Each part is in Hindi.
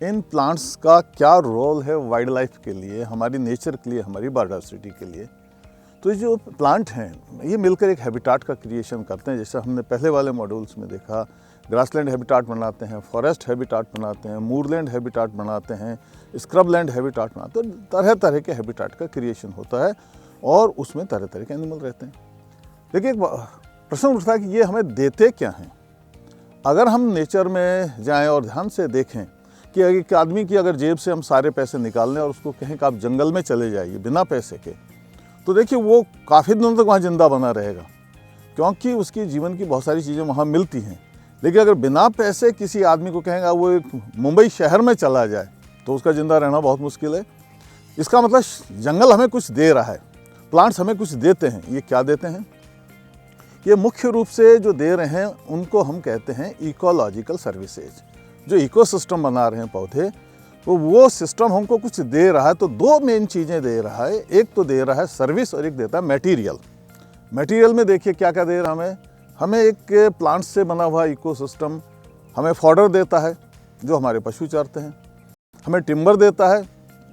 इन प्लांट्स का क्या रोल है वाइल्ड लाइफ के लिए, हमारी नेचर के लिए, हमारी बायोडाइवर्सिटी के लिए। तो ये जो प्लांट हैं ये मिलकर एक हैबिटाट का क्रिएशन करते हैं। जैसे हमने पहले वाले मॉड्यूल्स में देखा, ग्रासलैंड हैबिटाट बनाते हैं, फॉरेस्ट हैबिटाट बनाते हैं, मूरलैंड हैबिटाट बनाते हैं, स्क्रबलैंड हैबिटाट बनाते हैं। तरह तरह के हैबिटाट का क्रिएशन होता है और उसमें तरह तरह के एनिमल रहते हैं। देखिए, एक प्रश्न उठता है कि ये हमें देते क्या हैं। अगर हम नेचर में जाएं और ध्यान से देखें कि एक आदमी की अगर जेब से हम सारे पैसे निकाल लें और उसको कहें कि आप जंगल में चले जाइए बिना पैसे के, तो देखिए वो काफ़ी दिनों तक वहाँ जिंदा बना रहेगा, क्योंकि उसकी जीवन की बहुत सारी चीज़ें वहाँ मिलती हैं। लेकिन अगर बिना पैसे किसी आदमी को कहेंगे वो एक मुंबई शहर में चला जाए तो उसका ज़िंदा रहना बहुत मुश्किल है। इसका मतलब जंगल हमें कुछ दे रहा है, प्लांट्स हमें कुछ देते हैं। ये क्या देते हैं? ये मुख्य रूप से जो दे रहे हैं उनको हम कहते हैं इकोलॉजिकल सर्विसेज। जो इकोसिस्टम बना रहे हैं पौधे, तो वो सिस्टम हमको कुछ दे रहा है। तो दो मेन चीज़ें दे रहा है, एक तो दे रहा है सर्विस और एक देता है मटेरियल। मटेरियल में देखिए क्या क्या दे रहा है हमें एक प्लांट्स से बना हुआ इकोसिस्टम हमें फॉडर देता है जो हमारे पशु चरते हैं, हमें टिम्बर देता है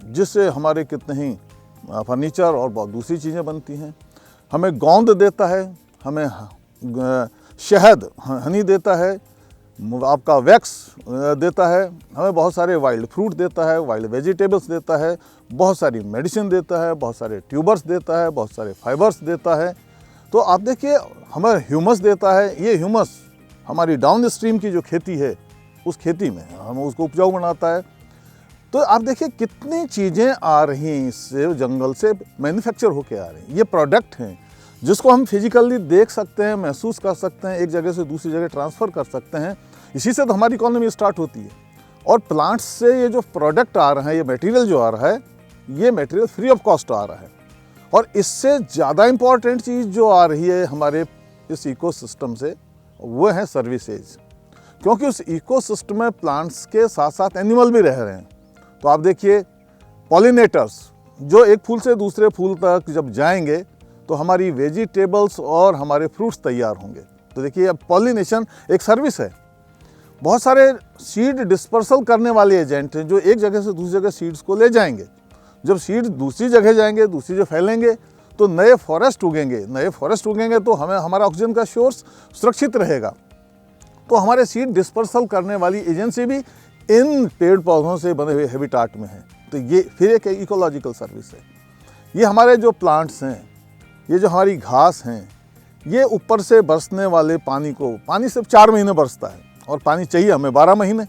जिससे हमारे कितने ही फर्नीचर और बहुत दूसरी चीज़ें बनती हैं, हमें गोंद देता है, हमें शहद हनी देता है, आपका वैक्स देता है, हमें बहुत सारे वाइल्ड फ्रूट देता है, वाइल्ड वेजिटेबल्स देता है, बहुत सारी मेडिसिन देता है, बहुत सारे ट्यूबर्स देता है, बहुत सारे फाइबर्स देता है। तो आप देखिए हमें ह्यूमस देता है। ये ह्यूमस हमारी डाउन स्ट्रीम की जो खेती है उस खेती में हम उसको उपजाऊ बनाता है। तो आप देखिए कितनी चीज़ें आ रही हैं इससे, जंगल से मैन्युफैक्चर होके आ रही हैं। ये प्रोडक्ट हैं जिसको हम फिजिकली देख सकते हैं, महसूस कर सकते हैं, एक जगह से दूसरी जगह ट्रांसफ़र कर सकते हैं। इसी से तो हमारी इकोनॉमी स्टार्ट होती है। और प्लांट्स से ये जो प्रोडक्ट आ रहा है, ये मटेरियल जो आ रहा है, ये मटेरियल फ्री ऑफ कॉस्ट आ रहा है। और इससे ज़्यादा इम्पॉर्टेंट चीज़ जो आ रही है हमारे इस इकोसिस्टम से, वो है सर्विसेज। क्योंकि उस इकोसिस्टम में प्लांट्स के साथ साथ एनिमल भी रह रहे हैं। तो आप देखिए पॉलिनेटर्स जो एक फूल से दूसरे फूल तक जब जाएंगे तो हमारी वेजिटेबल्स और हमारे फ्रूट्स तैयार होंगे। तो देखिए अब पॉलिनेशन एक सर्विस है। बहुत सारे सीड डिस्पर्सल करने वाले एजेंट हैं जो एक जगह से दूसरी जगह सीड्स को ले जाएंगे। जब सीड दूसरी जगह जाएंगे, दूसरी जगह फैलेंगे, तो नए फॉरेस्ट उगेंगे। नए फॉरेस्ट उगेंगे तो हमें हमारा ऑक्सीजन का सोर्स सुरक्षित रहेगा। तो हमारे सीड डिस्पर्सल करने वाली एजेंसी भी इन पेड़ पौधों से बने हुए हैबिटाट में है। तो ये फिर एक इकोलॉजिकल सर्विस है। ये हमारे जो प्लांट्स हैं, ये जो हमारी घास हैं, ये ऊपर से बरसने वाले पानी को, पानी सिर्फ 4 महीने बरसता है और पानी चाहिए हमें 12 महीने।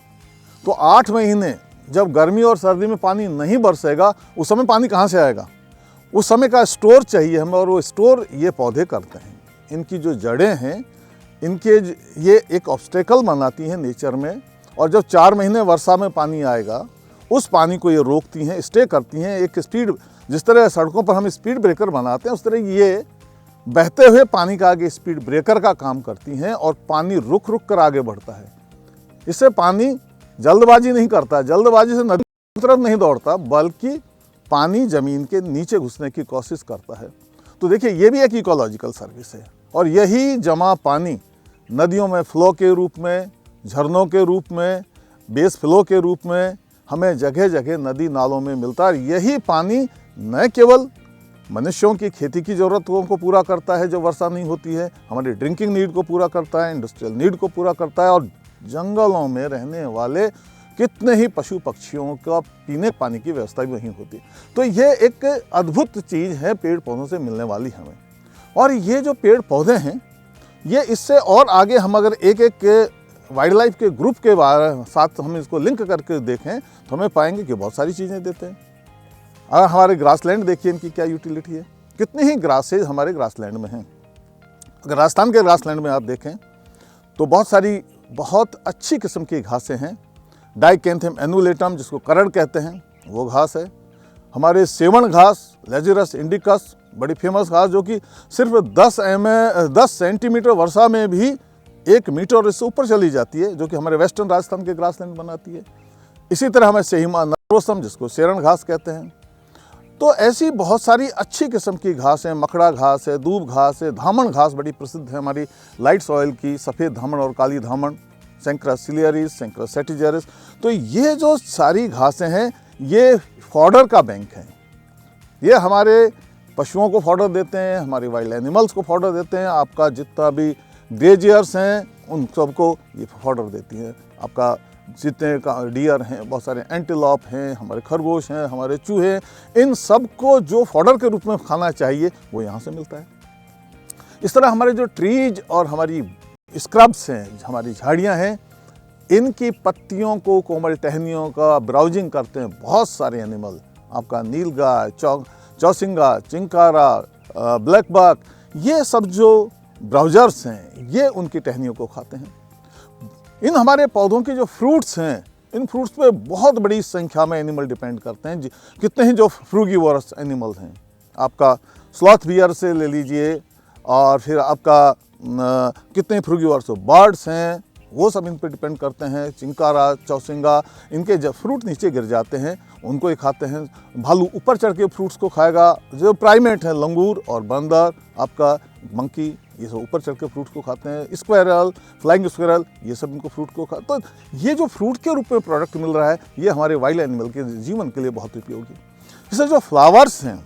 तो 8 महीने जब गर्मी और सर्दी में पानी नहीं बरसेगा, उस समय पानी कहाँ से आएगा? उस समय का स्टोर चाहिए हमें, और वो स्टोर ये पौधे करते हैं। इनकी जो जड़ें हैं, इनके ये एक ऑब्स्टेकल बनाती हैं नेचर में। और जब 4 महीने वर्षा में पानी आएगा, उस पानी को ये रोकती हैं, स्टे करती हैं। एक स्पीड, जिस तरह सड़कों पर हम स्पीड ब्रेकर बनाते हैं, उस तरह ये बहते हुए पानी का आगे स्पीड ब्रेकर का काम करती हैं और पानी रुक रुक कर आगे बढ़ता है। इससे पानी जल्दबाजी नहीं करता, जल्दबाजी से नदी की तरफ नहीं दौड़ता, बल्कि पानी ज़मीन के नीचे घुसने की कोशिश करता है। तो देखिए ये भी एक इकोलॉजिकल सर्विस है। और यही जमा पानी नदियों में फ्लो के रूप में, झरनों के रूप में, बेस फ्लो के रूप में हमें जगह जगह नदी नालों में मिलता है। यही पानी न केवल मनुष्यों की खेती की ज़रूरतों को पूरा करता है जो वर्षा नहीं होती है, हमारी ड्रिंकिंग नीड को पूरा करता है, इंडस्ट्रियल नीड को पूरा करता है, और जंगलों में रहने वाले कितने ही पशु पक्षियों का पीने पानी की व्यवस्था भी वहीं होती है। तो ये एक अद्भुत चीज़ है पेड़ पौधों से मिलने वाली हमें। और ये जो पेड़ पौधे हैं, ये इससे और आगे हम अगर एक एक वाइल्ड लाइफ के ग्रुप के साथ हम इसको लिंक करके देखें तो हमें पाएंगे कि बहुत सारी चीज़ें देते हैं। अगर हमारे ग्रासलैंड देखिए, इनकी क्या यूटिलिटी है, कितने ही ग्रासेज हमारे ग्रासलैंड में हैं। अगर राजस्थान के ग्रासलैंड में आप देखें तो बहुत सारी बहुत अच्छी किस्म की घासें हैं। डाइकेंथियम एनुलेटम, जिसको करड़ कहते हैं, वो घास है। हमारे सेवन घास, लेजुरस इंडिकस, बड़ी फेमस घास, जो कि सिर्फ 10 सेंटीमीटर वर्षा में भी 1 मीटर और इससे ऊपर चली जाती है, जो कि हमारे वेस्टर्न राजस्थान के ग्रासलैंड बनाती है। इसी तरह हमें सेहिमा नरोसम, जिसको सेरण घास कहते हैं। तो ऐसी बहुत सारी अच्छी किस्म की घास है। मखड़ा घास है, दूब घास है, धामन घास बड़ी प्रसिद्ध है हमारी लाइट सॉइल की, सफ़ेद धामन और काली धामन, सेंक्रा सिलियरिस, सेंक्रा सेटिजरिस। तो ये जो सारी घासें हैं ये फॉडर का बैंक है। ये हमारे पशुओं को फॉडर देते हैं, हमारे वाइल्ड एनिमल्स को फॉडर देते हैं। आपका जितना भी ग्रेजियर्स हैं उन सबको ये फॉडर देती हैं। आपका जितने डियर हैं, बहुत सारे एंटीलॉप हैं, हमारे खरगोश हैं, हमारे चूहे, इन सब को जो फॉडर के रूप में खाना चाहिए वो यहाँ से मिलता है। इस तरह हमारे जो ट्रीज और हमारी स्क्रब्स हैं, हमारी झाड़ियाँ हैं, इनकी पत्तियों को, कोमल टहनियों का ब्राउजिंग करते हैं बहुत सारे एनिमल। आपका नीलगाय, चौसिंगा, चिंकारा, ब्लैक बक, ये सब जो ब्राउजर्स हैं ये उनकी टहनियों को खाते हैं। इन हमारे पौधों के जो फ्रूट्स हैं, इन फ्रूट्स पे बहुत बड़ी संख्या में एनिमल डिपेंड करते हैं। कितने ही जो फ्रूगीवोरस एनिमल्स हैं, आपका स्लॉथ बियर से ले लीजिए, और फिर आपका कितने फ्रूगीवोरस बर्ड्स हैं वो सब इन पे डिपेंड करते हैं। चिंकारा, चौसिंगा, इनके जब फ्रूट नीचे गिर जाते हैं उनको ही खाते हैं। भालू ऊपर चढ़ के फ्रूट्स को खाएगा। जो प्राइमेट है, लंगूर और बंदर, आपका मंकी, ये सब ऊपर चढ़ के फ्रूट्स को खाते हैं। स्क्वायरल, फ्लाइंग स्क्वायरल, ये सब इनको फ्रूट को खाते। तो ये जो फ्रूट के रूप में प्रोडक्ट मिल रहा है ये हमारे वाइल्ड एनिमल के जीवन के लिए बहुत उपयोगी। इससे जो फ्लावर्स हैं,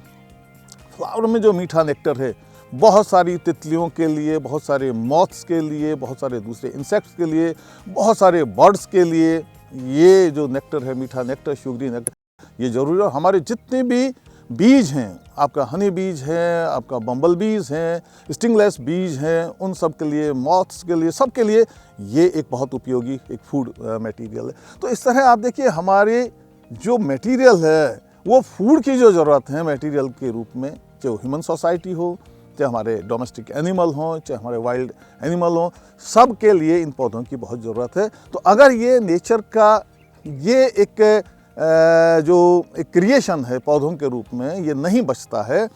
फ्लावर में जो मीठा नेक्टर है, बहुत सारी तितलियों के लिए, बहुत सारे मॉथ्स के लिए, बहुत सारे दूसरे इंसेक्ट्स के लिए, बहुत सारे बर्ड्स के लिए ये जो नेक्टर है, मीठा नेक्टर, शुगरी नेक्टर, ये ज़रूरी है। हमारे जितने भी बीज हैं, आपका हनी बीज है, आपका बम्बल बीज हैं, स्टिंगलेस बीज हैं, उन सब के लिए, मॉथ्स के लिए, सब के लिए ये एक बहुत उपयोगी एक फूड मटेरियल है। तो इस तरह आप देखिए हमारे जो मटेरियल है वो फूड की जो ज़रूरत है मटेरियल के रूप में, चाहे ह्यूमन सोसाइटी हो, चाहे हमारे डोमेस्टिक एनिमल हों, चाहे हमारे वाइल्ड एनिमल हों, सब के लिए इन पौधों की बहुत ज़रूरत है। तो अगर ये नेचर का ये एक जो एक क्रिएशन है पौधों के रूप में, ये नहीं बचता है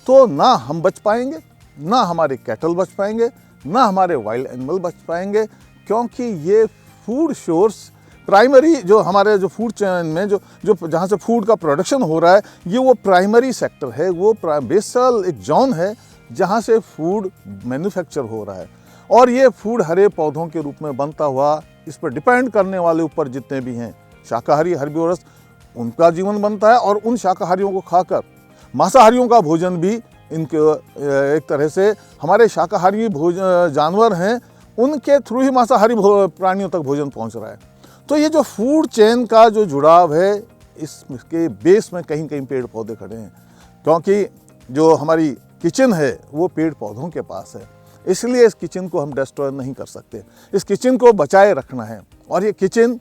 तो ना हम बच पाएंगे, ना हमारे कैटल बच पाएंगे, ना हमारे वाइल्ड एनिमल बच पाएंगे, क्योंकि ये फूड सोर्स प्राइमरी जो हमारे जो फूड चेन में जो जहाँ से फूड का प्रोडक्शन हो रहा है, ये वो प्राइमरी सेक्टर है, वो बेसल एक जोन है जहाँ से फूड मैन्युफैक्चर हो रहा है। और ये फूड हरे पौधों के रूप में बनता हुआ, इस पर डिपेंड करने वाले ऊपर जितने भी हैं शाकाहारी हर्बीवोरस, उनका जीवन बनता है। और उन शाकाहारियों को खाकर मांसाहारियों का भोजन भी इनके एक तरह से हमारे शाकाहारी जानवर हैं उनके थ्रू ही मांसाहारी प्राणियों तक भोजन पहुंच रहा है। तो ये जो फूड चेन का जो जुड़ाव है, इसके बेस में कहीं कहीं पेड़ पौधे खड़े हैं, क्योंकि जो हमारी किचन है वो पेड़ पौधों के पास है। इसलिए इस किचन को हम डिस्ट्रॉय नहीं कर सकते, इस किचन को बचाए रखना है। और ये किचन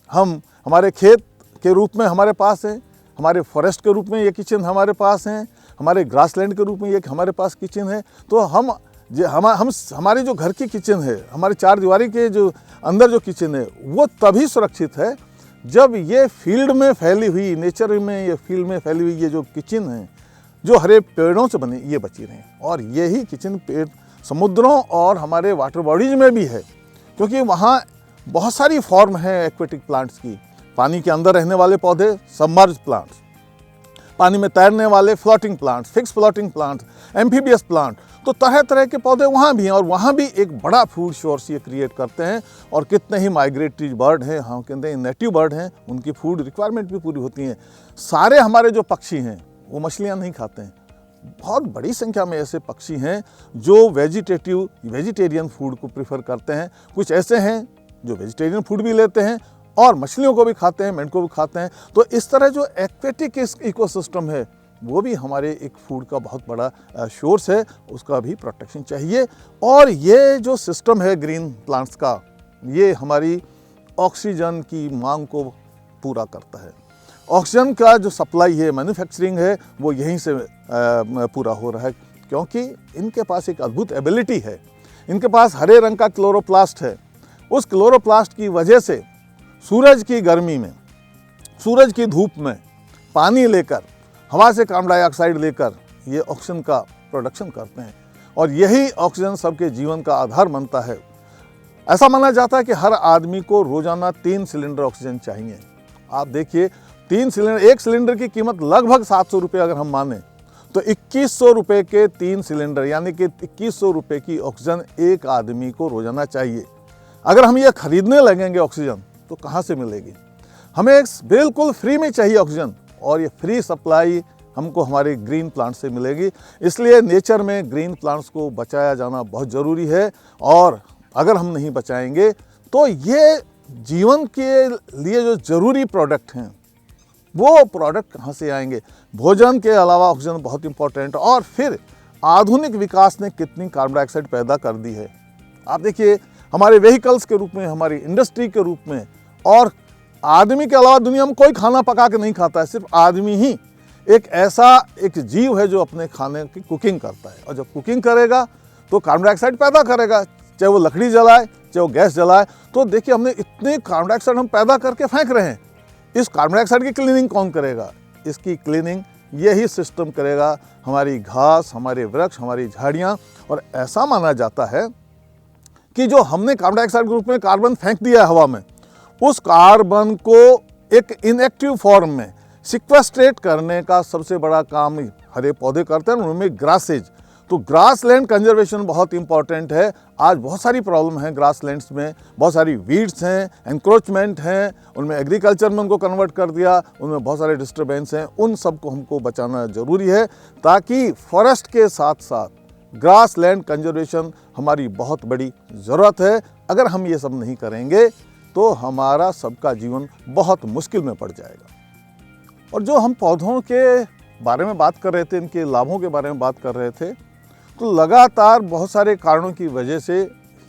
हम हमारे खेत के रूप में हमारे पास है, हमारे फॉरेस्ट के रूप में ये किचन हमारे पास हैं, हमारे ग्रासलैंड के रूप में ये हमारे पास किचन है। तो हम हमारे जो घर की किचन है, हमारे चार दीवारी के जो अंदर जो किचन है, वो तभी सुरक्षित है जब ये फील्ड में फैली हुई, नेचर में ये फील्ड में फैली हुई ये जो किचन है, जो हरे पेड़ों से बने, ये बची रहें। और यही किचन पेड़ समुद्रों और हमारे वाटर बॉडीज में भी है, क्योंकि वहाँ बहुत सारी फॉर्म है एक्वेटिक प्लांट्स की। पानी के अंदर रहने वाले पौधे सबमर्ज प्लांट्स, पानी में तैरने वाले floating plants, fix floating plants, amphibious plant, तो तरह तरह के पौधे वहाँ भी हैं। और वहाँ भी एक बड़ा फूड सोर्स ये क्रिएट करते हैं। और कितने ही माइग्रेटरी बर्ड हैं, हम कहते हैं नेटिव बर्ड हैं, उनकी फूड रिक्वायरमेंट भी पूरी होती है। सारे हमारे जो पक्षी हैं वो मछलियाँ नहीं खाते हैं। बहुत बड़ी संख्या में ऐसे पक्षी हैं जो वेजिटेरियन फूड को प्रेफर करते हैं। कुछ ऐसे हैं जो वेजिटेरियन फूड भी लेते हैं और मछलियों को भी खाते हैं, मेंढक को भी खाते हैं। तो इस तरह जो एक्वेटिक इकोसिस्टम है वो भी हमारे एक फूड का बहुत बड़ा सोर्स है, उसका भी प्रोटेक्शन चाहिए। और ये जो सिस्टम है ग्रीन प्लांट्स का, ये हमारी ऑक्सीजन की मांग को पूरा करता है। ऑक्सीजन का जो सप्लाई है, मैन्युफैक्चरिंग है, वो यहीं से पूरा हो रहा है, क्योंकि इनके पास एक अद्भुत एबिलिटी है। इनके पास हरे रंग का क्लोरोप्लास्ट है। उस क्लोरोप्लास्ट की वजह से सूरज की गर्मी में, सूरज की धूप में पानी लेकर, हवा से कार्बन डाइऑक्साइड लेकर ये ऑक्सीजन का प्रोडक्शन करते हैं। और यही ऑक्सीजन सबके जीवन का आधार बनता है। ऐसा माना जाता है कि हर आदमी को रोजाना 3 सिलेंडर ऑक्सीजन चाहिए। आप देखिए 3 सिलेंडर, एक सिलेंडर की कीमत लगभग 700 रुपये अगर हम माने तो 2100 रुपये के 3 सिलेंडर, यानी कि 2100 रुपये की ऑक्सीजन एक आदमी को रोजाना चाहिए। अगर हम ये खरीदने लगेंगे ऑक्सीजन तो कहाँ से मिलेगी? हमें बिल्कुल फ्री में चाहिए ऑक्सीजन, और ये फ्री सप्लाई हमको हमारे ग्रीन प्लांट से मिलेगी। इसलिए नेचर में ग्रीन प्लांट्स को बचाया जाना बहुत ज़रूरी है, और अगर हम नहीं बचाएंगे तो ये जीवन के लिए जो ज़रूरी प्रोडक्ट हैं वो प्रोडक्ट कहाँ से आएंगे? भोजन के अलावा ऑक्सीजन बहुत इंपॉर्टेंट। और फिर आधुनिक विकास ने कितनी कार्बन डाइऑक्साइड पैदा कर दी है। आप देखिए, हमारे व्हीकल्स के रूप में, हमारी इंडस्ट्री के रूप में, और आदमी के अलावा दुनिया में कोई खाना पका के नहीं खाता है। सिर्फ आदमी ही एक ऐसा एक जीव है जो अपने खाने की कुकिंग करता है, और जब कुकिंग करेगा तो कार्बन डाइऑक्साइड पैदा करेगा, चाहे वो लकड़ी जलाए चाहे वो गैस जलाए। तो देखिए, हमने इतने कार्बन डाइऑक्साइड हम पैदा करके फेंक रहे हैं। इस कार्बन डाइऑक्साइड की क्लीनिंग कौन करेगा? इसकी क्लीनिंग यही सिस्टम करेगा, हमारी घास, हमारे वृक्ष, हमारी झाड़ियाँ। और ऐसा माना जाता है कि जो हमने कार्बन डाइऑक्साइड के रूप में कार्बन फेंक दिया है हवा में, उस कार्बन को एक इनएक्टिव फॉर्म में सिक्वेस्ट्रेट करने का सबसे बड़ा काम हरे पौधे करते हैं, उनमें ग्रासेज। तो ग्रास लैंड कंजर्वेशन बहुत इंपॉर्टेंट है। आज बहुत सारी प्रॉब्लम है ग्रास लैंड्स में, बहुत सारी वीड्स हैं, एंक्रोचमेंट हैं, उनमें एग्रीकल्चर में उनको कन्वर्ट कर दिया, उनमें बहुत सारे डिस्टर्बेंस हैं। उन सब को हमको बचाना ज़रूरी है, ताकि फॉरेस्ट के साथ साथ ग्रास लैंड कंजर्वेशन हमारी बहुत बड़ी ज़रूरत है। अगर हम ये सब नहीं करेंगे तो हमारा सबका जीवन बहुत मुश्किल में पड़ जाएगा। और जो हम पौधों के बारे में बात कर रहे थे, इनके लाभों के बारे में बात कर रहे थे, तो लगातार बहुत सारे कारणों की वजह से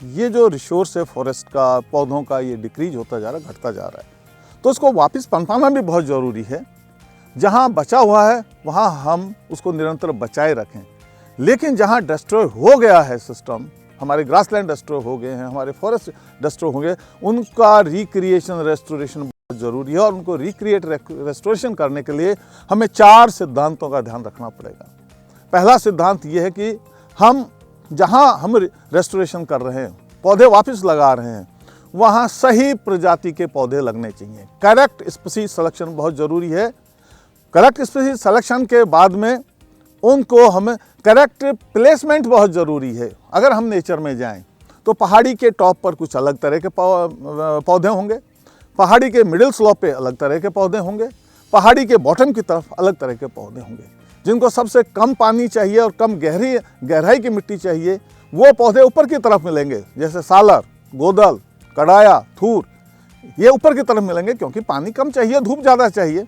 ये जो रिसोर्स है फॉरेस्ट का, पौधों का, ये डिक्रीज होता जा रहा है, घटता जा रहा है। तो उसको वापस पनपाना भी बहुत ज़रूरी है। जहाँ बचा हुआ है वहाँ हम उसको निरंतर बचाए रखें। लेकिन जहाँ डिस्ट्रॉय हो गया है सिस्टम, हमारे ग्रासलैंड डिस्ट्रॉय हो गए हैं, हमारे फॉरेस्ट डिस्ट्रॉय हो गए, उनका रिक्रिएशन, रेस्टोरेशन बहुत ज़रूरी है। और उनको रिक्रिएट, रेस्टोरेशन करने के लिए हमें 4 सिद्धांतों का ध्यान रखना पड़ेगा। पहला सिद्धांत ये है कि हम जहाँ हम रेस्टोरेशन कर रहे हैं, पौधे वापस लगा रहे हैं, वहाँ सही प्रजाति के पौधे लगने चाहिए। करेक्ट स्पीशीज सिलेक्शन बहुत ज़रूरी है। करेक्ट स्पीशीज सिलेक्शन के बाद में उनको हम करेक्ट प्लेसमेंट बहुत ज़रूरी है। अगर हम नेचर में जाएं तो पहाड़ी के टॉप पर कुछ अलग तरह के पौधे होंगे, पहाड़ी के मिडिल स्लोप पे अलग तरह के पौधे होंगे, पहाड़ी के बॉटम की तरफ अलग तरह के पौधे होंगे। जिनको सबसे कम पानी चाहिए और कम गहराई की मिट्टी चाहिए, वो पौधे ऊपर की तरफ मिलेंगे, जैसे सालर, गोदल, कड़ाया, थूर, ये ऊपर की तरफ मिलेंगे क्योंकि पानी कम चाहिए, धूप ज़्यादा चाहिए।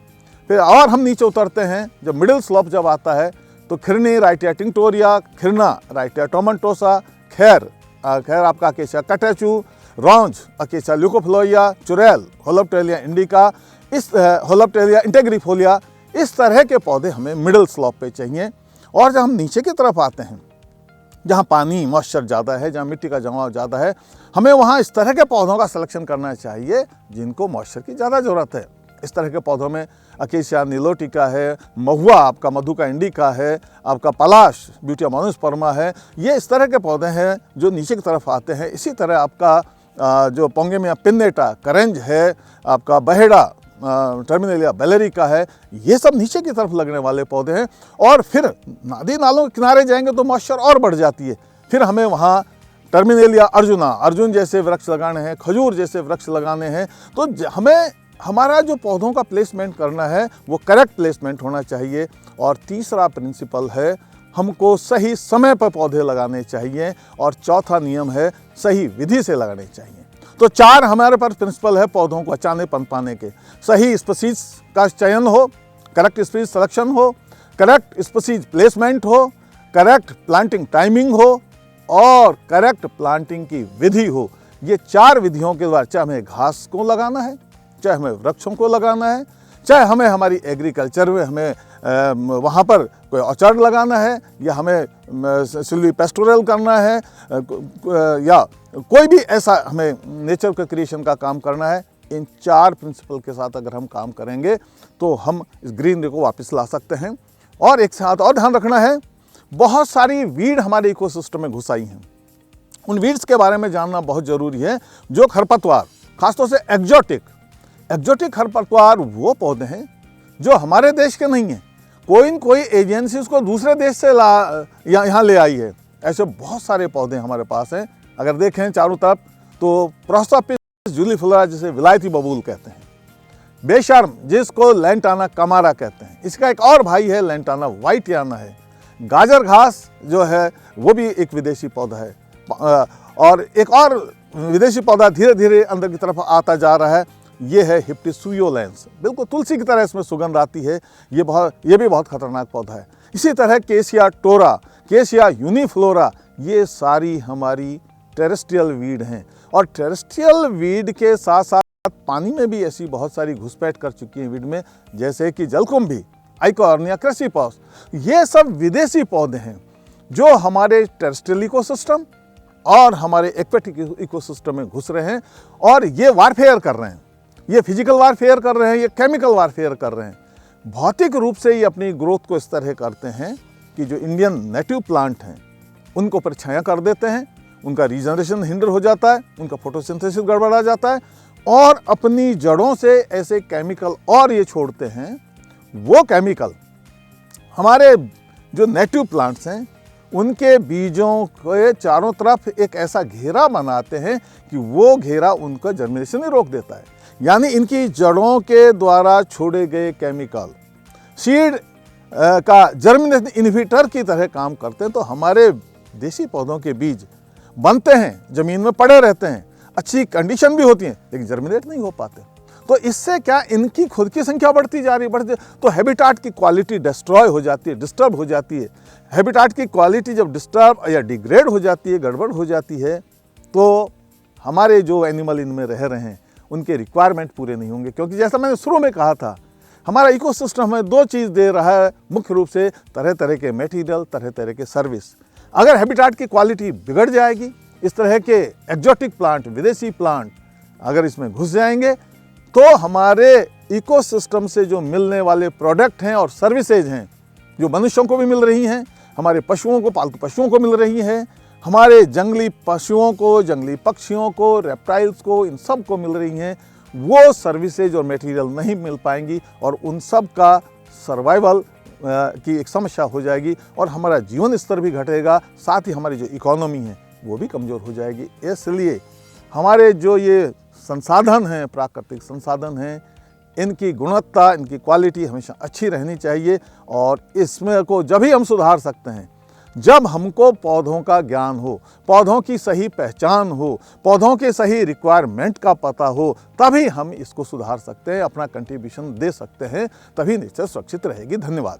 फिर और हम नीचे उतरते हैं, जब मिडिल स्लोप जब आता है तो खिरनी, राइटिया टिंगटोरिया, खिरना, राइटिया टोमेंटोसा, खैर आपका अकेशिया कटेचू, रौंज, अकेशिया ल्यूकोफ्लोइया, चुड़ैल, होलोप्टेलिया इंडिका, इस होलोप्टेलिया इंटेग्रिफोलिया, इस तरह के पौधे हमें मिडिल स्लोप पे चाहिए। और जब हम नीचे की तरफ आते हैं, जहाँ पानी, मॉइस्चर ज़्यादा है, जहाँ मिट्टी का जमाव ज़्यादा है, हमें वहाँ इस तरह के पौधों का सिलेक्शन करना चाहिए जिनको मॉइस्चर की ज़्यादा ज़रूरत है। इस तरह के पौधों में अकेशिया निलोटिका है, महुआ आपका मधुका इंडिका है, आपका पलाश ब्यूटिया मोनोस्पर्मा है, ये इस तरह के पौधे हैं जो नीचे की तरफ आते हैं। इसी तरह आपका जो पोंगेमिया पिन्नेटा, करेंज है, आपका बहेड़ा टर्मिनेलिया बेलेरिका है, ये सब नीचे की तरफ लगने वाले पौधे हैं। और फिर नदी नालों के किनारे जाएंगे तो मॉइस्चर और बढ़ जाती है। फिर हमें वहाँ टर्मिनेलिया अर्जुना, अर्जुन जैसे वृक्ष लगाने हैं, खजूर जैसे वृक्ष लगाने हैं। तो हमें हमारा जो पौधों का प्लेसमेंट करना है वो करेक्ट प्लेसमेंट होना चाहिए। और तीसरा प्रिंसिपल है, हमको सही समय पर पौधे लगाने चाहिए। और चौथा नियम है, सही विधि से लगाने चाहिए। तो 4 हमारे पास प्रिंसिपल है पौधों को अचानक पनपाने के। सही स्पीशीज का चयन हो, करेक्ट स्पीशीज सिलेक्शन हो, करेक्ट स्पीशीज प्लेसमेंट हो, करेक्ट प्लांटिंग टाइमिंग हो, और करेक्ट प्लांटिंग की विधि हो। ये 4 विधियों के द्वारा, चाहे हमें घास को लगाना है, चाहे हमें वृक्षों को लगाना है, चाहे हमें हमारी एग्रीकल्चर में हमें वहाँ पर कोई ऑर्चर्ड लगाना है, या हमें सिल्वी पेस्टोरल करना है, या कोई भी ऐसा हमें नेचर के क्रिएशन का काम करना है, इन 4 प्रिंसिपल के साथ अगर हम काम करेंगे तो हम इस ग्रीनरी को वापस ला सकते हैं। और एक साथ और ध्यान रखना है, बहुत सारी वीड हमारे इकोसिस्टम में घुस आई हैं। उन वीड्स के बारे में जानना बहुत ज़रूरी है। जो खरपतवार, खासतौर से एग्जोटिक खरपतवार वो पौधे हैं जो हमारे देश के नहीं हैं, कोई एजेंसी उसको दूसरे देश से यहाँ ले आई है। ऐसे बहुत सारे पौधे हमारे पास हैं। अगर देखें चारों तरफ तो प्रोसोपिस जूलीफ्लोरा जिसे विलायती बबूल कहते हैं, बेशर्म जिसको लैंटाना कमारा कहते हैं, इसका एक और भाई है लैंटाना व्हाइटियाना है। गाजर घास जो है वो भी एक विदेशी पौधा है, और एक और विदेशी पौधा धीरे धीरे अंदर की तरफ आता जा रहा है, ये है हिप्टिसुयोलेंस। बिल्कुल तुलसी की तरह इसमें सुगंध आती है, ये भी बहुत खतरनाक पौधा है। इसी तरह केसिया टोरा, केसिया यूनिफ्लोरा, ये सारी हमारी टेरेस्ट्रियल वीड हैं। और टेरेस्ट्रियल वीड के साथ साथ पानी में भी ऐसी बहुत सारी घुसपैठ कर चुकी है वीड में, जैसे कि जलकुंभी, आइकोर्निया क्रेसिपस। ये सब विदेशी पौधे हैं जो हमारे टेरेस्ट्रियल इकोसिस्टम और हमारे एक्वेटिक इकोसिस्टम में घुस रहे हैं, और ये वारफेयर कर रहे हैं। ये फिजिकल वारफेयर कर रहे हैं, ये केमिकल वारफेयर कर रहे हैं। भौतिक रूप से ये अपनी ग्रोथ को इस तरह करते हैं कि जो इंडियन नेटिव प्लांट हैं उनको परछाया कर देते हैं, उनका रीजनरेशन हिंडर हो जाता है, उनका फोटोसिंथेसिस गड़बड़ा जाता है, और अपनी जड़ों से ऐसे केमिकल और ये छोड़ते हैं। वो केमिकल हमारे जो नेटिव प्लांट्स हैं उनके बीजों के चारों तरफ एक ऐसा घेरा बनाते हैं कि वो घेरा उनका जर्मिनेशन ही रोक देता है। यानी इनकी जड़ों के द्वारा छोड़े गए केमिकल सीड का जर्मिनेशन इनहिबिटर की तरह काम करते हैं। तो हमारे देसी पौधों के बीज बनते हैं, ज़मीन में पड़े रहते हैं, अच्छी कंडीशन भी होती है, लेकिन जर्मिनेट नहीं हो पाते। तो इससे क्या, इनकी खुद की संख्या बढ़ती जा रही है, तो हैबिटाट की क्वालिटी डिस्ट्रॉय हो जाती है, डिस्टर्ब हो जाती है। हैबिटाट की क्वालिटी जब डिस्टर्ब या डिग्रेड हो जाती है, गड़बड़ हो जाती है, तो हमारे जो एनिमल इनमें रह रहे हैं उनके रिक्वायरमेंट पूरे नहीं होंगे। क्योंकि जैसा मैंने शुरू में कहा था, हमारा इकोसिस्टम हमें दो चीज़ दे रहा है मुख्य रूप से, तरह तरह के मटेरियल, तरह तरह के सर्विस। अगर हैबिटाट की क्वालिटी बिगड़ जाएगी, इस तरह के एक्जोटिक प्लांट, विदेशी प्लांट अगर इसमें घुस जाएंगे, तो हमारे इकोसिस्टम से जो मिलने वाले प्रोडक्ट हैं और सर्विसेज हैं, जो मनुष्यों को भी मिल रही हैं, हमारे पशुओं को, पालतू पशुओं को मिल रही हैं, हमारे जंगली पशुओं को, जंगली पक्षियों को, रेप्टाइल्स को, इन सब को मिल रही हैं, वो सर्विसेज और मटेरियल नहीं मिल पाएंगी, और उन सब का सर्वाइवल की एक समस्या हो जाएगी, और हमारा जीवन स्तर भी घटेगा, साथ ही हमारी जो इकोनॉमी है वो भी कमज़ोर हो जाएगी। इसलिए हमारे जो ये संसाधन हैं, प्राकृतिक संसाधन हैं, इनकी गुणवत्ता, इनकी क्वालिटी हमेशा अच्छी रहनी चाहिए। और इसमें को जब ही हम सुधार सकते हैं जब हमको पौधों का ज्ञान हो, पौधों की सही पहचान हो, पौधों के सही रिक्वायरमेंट का पता हो, तभी हम इसको सुधार सकते हैं, अपना कंट्रीब्यूशन दे सकते हैं, तभी नेचर सुरक्षित रहेगी। धन्यवाद।